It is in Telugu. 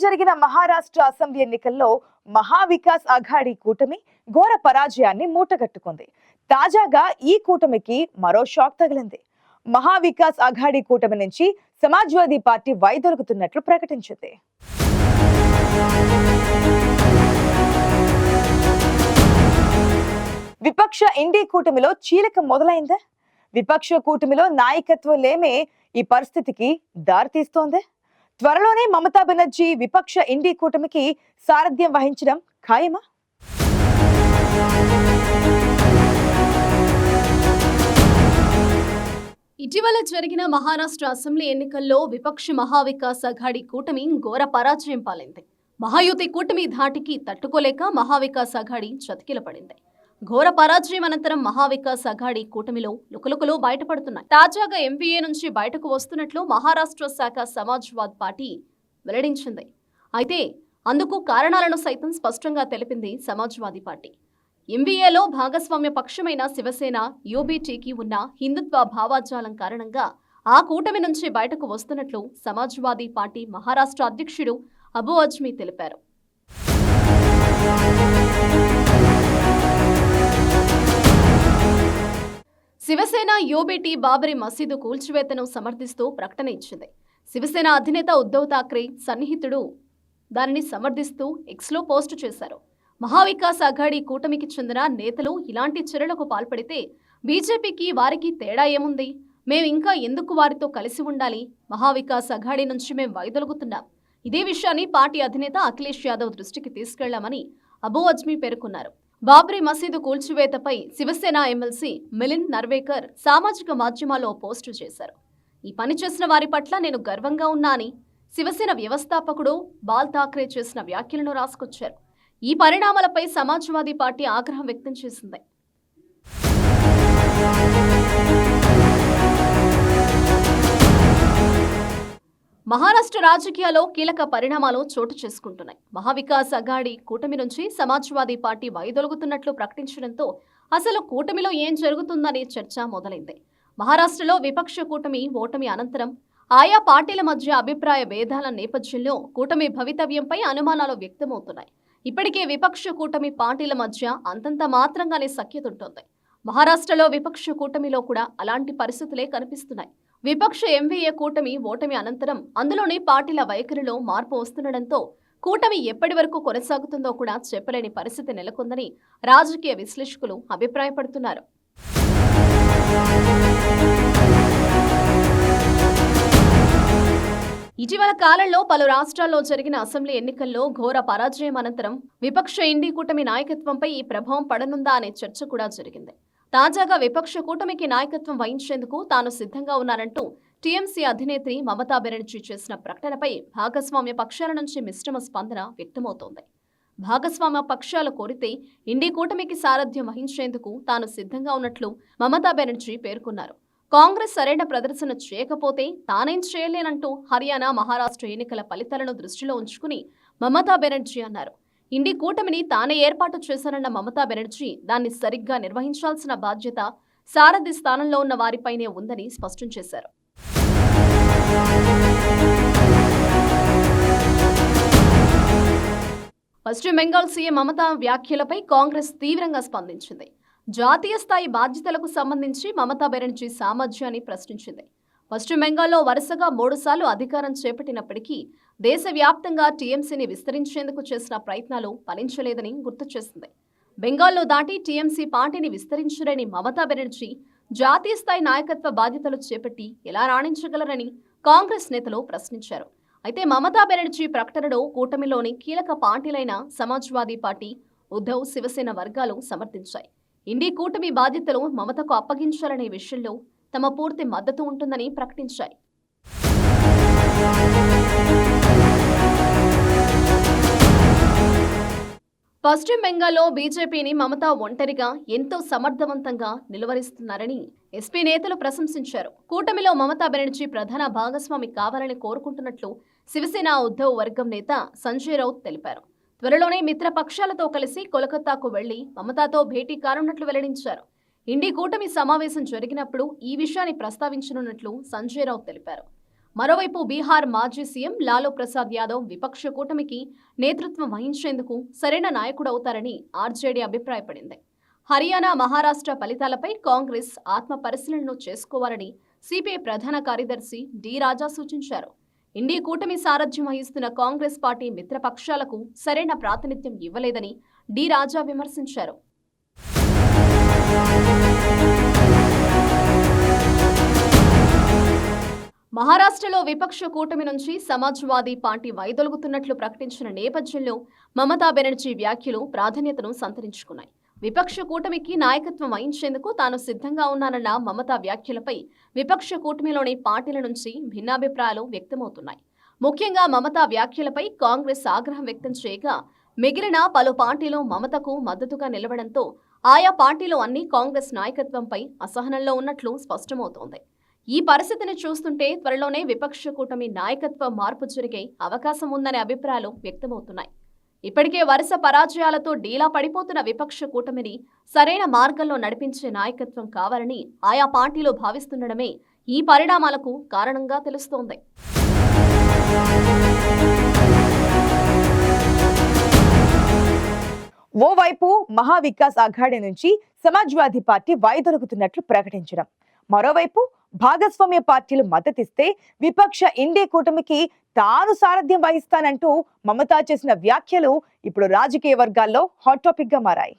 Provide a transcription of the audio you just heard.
జరిగిన మహారాష్ట్ర అసెంబ్లీ ఎన్నికల్లో మహావికాస్ అఘాడీ కూటమి ఘోర పరాజయాన్ని మూటగట్టుకుంది. తాజాగా ఈ కూటమికి మరో షాక్ తగిలింది. మహావికాస్ అఘాడీ కూటమి నుంచి సమాజ్వాదీ పార్టీ వైదొలుగుతున్నట్లు ప్రకటించింది. విపక్ష ఇండీ కూటమిలో చీలిక మొదలైందే. విపక్ష కూటమిలో నాయకత్వం లేమే ఈ పరిస్థితికి దారితీస్తోంది. త్వరలోనే మమతా బెనర్జీ విపక్ష ఇండీ కూటమికి సారథ్యం వహించడం ఖాయమా? ఇటీవల జరిగిన మహారాష్ట్ర అసెంబ్లీ ఎన్నికల్లో విపక్ష మహావికాస్ అఘాడీ కూటమి ఘోర పరాజయం పాలైంది. మహాయుతి కూటమి ధాటికి తట్టుకోలేక మహావికాస్ అఘాడీ చతికిలపడింది. ఘోర పరాజయం అనంతరం మహావికాస్ అఘాడీ కూటమిలో లుకలుకలు బయటపడుతున్నాయి. తాజాగా ఎంవీఏ నుంచి బయటకు వస్తున్నట్లు మహారాష్ట్ర శాఖ సమాజ్వాద్ పార్టీ వెల్లడించింది. అయితే అందుకు కారణాలను సైతం స్పష్టంగా తెలిపింది సమాజ్వాదీ పార్టీ. ఎంవీఏలో భాగస్వామ్య పక్షమైన శివసేన యూబీటీకి ఉన్న హిందుత్వ భావాజాలం కారణంగా ఆ కూటమి నుంచి బయటకు వస్తున్నట్లు సమాజ్వాదీ పార్టీ మహారాష్ట్ర అధ్యక్షుడు అబూ అజ్మీ తెలిపారు. శివసేన యూబీటీ బాబరీ మసీదు కూల్చివేతను సమర్థిస్తూ ప్రకటన ఇచ్చింది. శివసేన అధినేత ఉద్ధవ్ ఠాక్రే సన్నిహితుడు దానిని సమర్థిస్తూ ఎక్స్లో పోస్టు చేశారు. మహావికాస్ అఘాడీ కూటమికి చెందిన నేతలు ఇలాంటి చర్యలకు పాల్పడితే బీజేపీకి వారికి తేడా ఏముంది? మేము ఇంకా ఎందుకు వారితో కలిసి ఉండాలి? మహావికాస్ అఘాడీ నుంచి మేము వైదొలుగుతున్నాం. ఇదే విషయాన్ని పార్టీ అధినేత అఖిలేష్ యాదవ్ దృష్టికి తీసుకెళ్లామని అబూ అజ్మీ పేర్కొన్నారు. బాబ్రీ మసీదు కూల్చివేతపై శివసేన ఎమ్మెల్సీ మిలింద్ నర్వేకర్ సామాజిక మాధ్యమాల్లో పోస్టు చేశారు. ఈ పని చేసిన వారి పట్ల నేను గర్వంగా ఉన్నా అని శివసేన వ్యవస్థాపకుడు బాల్ ఠాక్రే చేసిన వ్యాఖ్యలను రాసుకొచ్చారు. ఈ పరిణామాలపై సమాజ్వాదీ పార్టీ ఆగ్రహం వ్యక్తం చేసింది. మహారాష్ట్ర రాజకీయాల్లో కీలక పరిణామాలు చోటు చేసుకుంటున్నాయి. మహావికాస్ అఘాడీ కూటమి నుంచి సమాజ్వాదీ పార్టీ వైదొలుగుతున్నట్లు ప్రకటించడంతో అసలు కూటమిలో ఏం జరుగుతుందనే చర్చ మొదలైంది. మహారాష్ట్రలో విపక్ష కూటమి ఓటమి అనంతరం ఆయా పార్టీల మధ్య అభిప్రాయ భేదాల నేపథ్యంలో కూటమి భవితవ్యంపై అనుమానాలు వ్యక్తమవుతున్నాయి. ఇప్పటికే విపక్ష కూటమి పార్టీల మధ్య అంతంత మాత్రంగానే సఖ్యతుంటోంది. మహారాష్ట్రలో విపక్ష కూటమిలో కూడా అలాంటి పరిస్థితులే కనిపిస్తున్నాయి. విపక్ష ఎంవీఏ కూటమి ఓటమి అనంతరం అందులోని పార్టీల వైఖరిలో మార్పు వస్తుండటంతో కూటమి ఎప్పటి వరకు కొనసాగుతుందో కూడా చెప్పలేని పరిస్థితి నెలకొందని రాజకీయ విశ్లేషకులు అభిప్రాయపడుతున్నారు. ఇటీవల కాలంలో పలు రాష్ట్రాల్లో జరిగిన అసెంబ్లీ ఎన్నికల్లో ఘోర పరాజయం అనంతరం విపక్ష ఇండీ కూటమి నాయకత్వంపై ఈ ప్రభావం పడనుందా అనే చర్చ కూడా జరిగింది. తాజాగా విపక్ష కూటమికి నాయకత్వం వహించేందుకు తాను సిద్ధంగా ఉన్నానంటూ టీఎంసీ అధినేత్రి మమతా బెనర్జీ చేసిన ప్రకటనపై భాగస్వామ్య పక్షాల నుంచి మిశ్రమ స్పందన వ్యక్తమవుతోంది. భాగస్వామ్య పక్షాలు కోరితే ఇండీ కూటమికి సారథ్యం వహించేందుకు తాను సిద్ధంగా ఉన్నట్లు మమతా బెనర్జీ పేర్కొన్నారు. కాంగ్రెస్ సరైన ప్రదర్శన చేయకపోతే తానేం చేయలేనంటూ హర్యానా, మహారాష్ట్ర ఎన్నికల ఫలితాలను దృష్టిలో ఉంచుకుని మమతా బెనర్జీ అన్నారు. ఇండీ కూటమిని తానే ఏర్పాటు చేశారన్న మమతా బెనర్జీ దాన్ని సరిగ్గా నిర్వహించాల్సిన బాధ్యత సారథి స్థానంలో ఉన్న వారిపైనే ఉందని స్పష్టం చేశారు. పశ్చిమ బెంగాల్ సీఎం మమతా వ్యాఖ్యలపై కాంగ్రెస్ తీవ్రంగా స్పందించింది. జాతీయ స్థాయి బాధ్యతలకు సంబంధించి మమతా బెనర్జీ సామర్థ్యాన్ని ప్రశ్నించింది. పశ్చిమ బెంగాల్లో వరుసగా 3 సార్లు అధికారం చేపట్టినప్పటికీ దేశవ్యాప్తంగా టీఎంసీని విస్తరించేందుకు చేసిన ప్రయత్నాలు ఫలించలేదని గుర్తు చేసింది. బెంగాల్లో దాటి టీఎంసీ పార్టీని విస్తరించలేని మమతా బెనర్జీ జాతీయ స్థాయి నాయకత్వ బాధ్యతలు చేపట్టి ఎలా రాణించగలరని కాంగ్రెస్ నేతలు ప్రశ్నించారు. అయితే మమతా బెనర్జీ ప్రకటనలో కూటమిలోని కీలక పార్టీలైన సమాజ్వాదీ పార్టీ, ఉద్ధవ్, శివసేన వర్గాలు సమర్థించాయి. ఇండీ కూటమి బాధ్యతలు మమతకు అప్పగించాలనే విషయంలో తమ పూర్తి మద్దతు ఉంటుందని ప్రకటించాయి. పశ్చిమ బెంగాల్లో బీజేపీని మమతా ఒంటరిగా ఎంతో సమర్థవంతంగా నిలువరిస్తున్నారని ఎస్పీ నేతలు ప్రశంసించారు. కూటమిలో మమతా బెనర్జీ ప్రధాన భాగస్వామి కావాలని కోరుకుంటున్నట్లు శివసేన, ఉద్ధవ్ వర్గం నేత సంజయ్ రౌత్ తెలిపారు. త్వరలోనే మిత్ర పక్షాలతో కలిసి కోలకతాకు వెళ్లి మమతాతో భేటీ కానున్నట్లు వెల్లడించారు. ఇండీ కూటమి సమావేశం జరిగినప్పుడు ఈ విషయాన్ని ప్రస్తావించనున్నట్లు సంజయ్ రౌత్ తెలిపారు. మరోవైపు బీహార్ మాజీ సీఎం లాలూ ప్రసాద్ యాదవ్ విపక్ష కూటమికి నేతృత్వం వహించేందుకు సరైన నాయకుడవుతారని ఆర్జేడీ అభిప్రాయపడింది. హర్యానా, మహారాష్ట్ర ఫలితాలపై కాంగ్రెస్ ఆత్మ పరిశీలనను చేసుకోవాలని సిపిఐ ప్రధాన కార్యదర్శి డి రాజా సూచించారు. ఇండియా కూటమి సారథ్యం వహిస్తున్న కాంగ్రెస్ పార్టీ మిత్రపక్షాలకు సరైన ప్రాతినిధ్యం ఇవ్వలేదని డి రాజా విమర్శించారు. మహారాష్ట్రలో విపక్ష కూటమి నుంచి సమాజ్వాదీ పార్టీ వైదొలుగుతున్నట్లు ప్రకటించిన నేపథ్యంలో మమతా బెనర్జీ వ్యాఖ్యలు ప్రాధాన్యతను సంతరించుకున్నాయి. విపక్ష కూటమికి నాయకత్వం వహించేందుకు తాను సిద్ధంగా ఉన్నానన్న మమతా వ్యాఖ్యలపై విపక్ష కూటమిలోని పార్టీల నుంచి భిన్నాభిప్రాయాలు వ్యక్తమవుతున్నాయి. ముఖ్యంగా మమతా వ్యాఖ్యలపై కాంగ్రెస్ ఆగ్రహం వ్యక్తం చేయగా, మిగిలిన పలు పార్టీలు మమతకు మద్దతుగా నిలవడంతో ఆయా పార్టీలు అన్ని కాంగ్రెస్ నాయకత్వంపై అసహనంలో ఉన్నట్లు స్పష్టమవుతోంది. ఈ పరిస్థితిని చూస్తుంటే త్వరలోనే విపక్ష కూటమి నాయకత్వ మార్పు జరిగే అవకాశం ఉందనే అభిప్రాయాలు వ్యక్తమవుతున్నాయి. ఇప్పటికే వరుస పరాజయాలతో డీలా పడిపోతున్న విపక్ష కూటమిని సరైన మార్గంలో నడిపించే నాయకత్వం కావాలని ఆయా పార్టీలు భావిస్తుండడమే ఈ పరిణామాలకు కారణంగా తెలుస్తోంది. ఓవైపు మహావికాస్ అఘాడీ నుంచి సమాజ్వాదీ పార్టీ వైదొలుగుతున్నట్లు ప్రకటించడం, మరోవైపు భాగస్వామ్య పార్టీలు మద్దతిస్తే విపక్ష ఇండియా కూటమికి తాను సారథ్యం వహిస్తానంటూ మమతా చేసిన వ్యాఖ్యలు ఇప్పుడు రాజకీయ వర్గాల్లో హాట్ టాపిక్ గా మారాయి.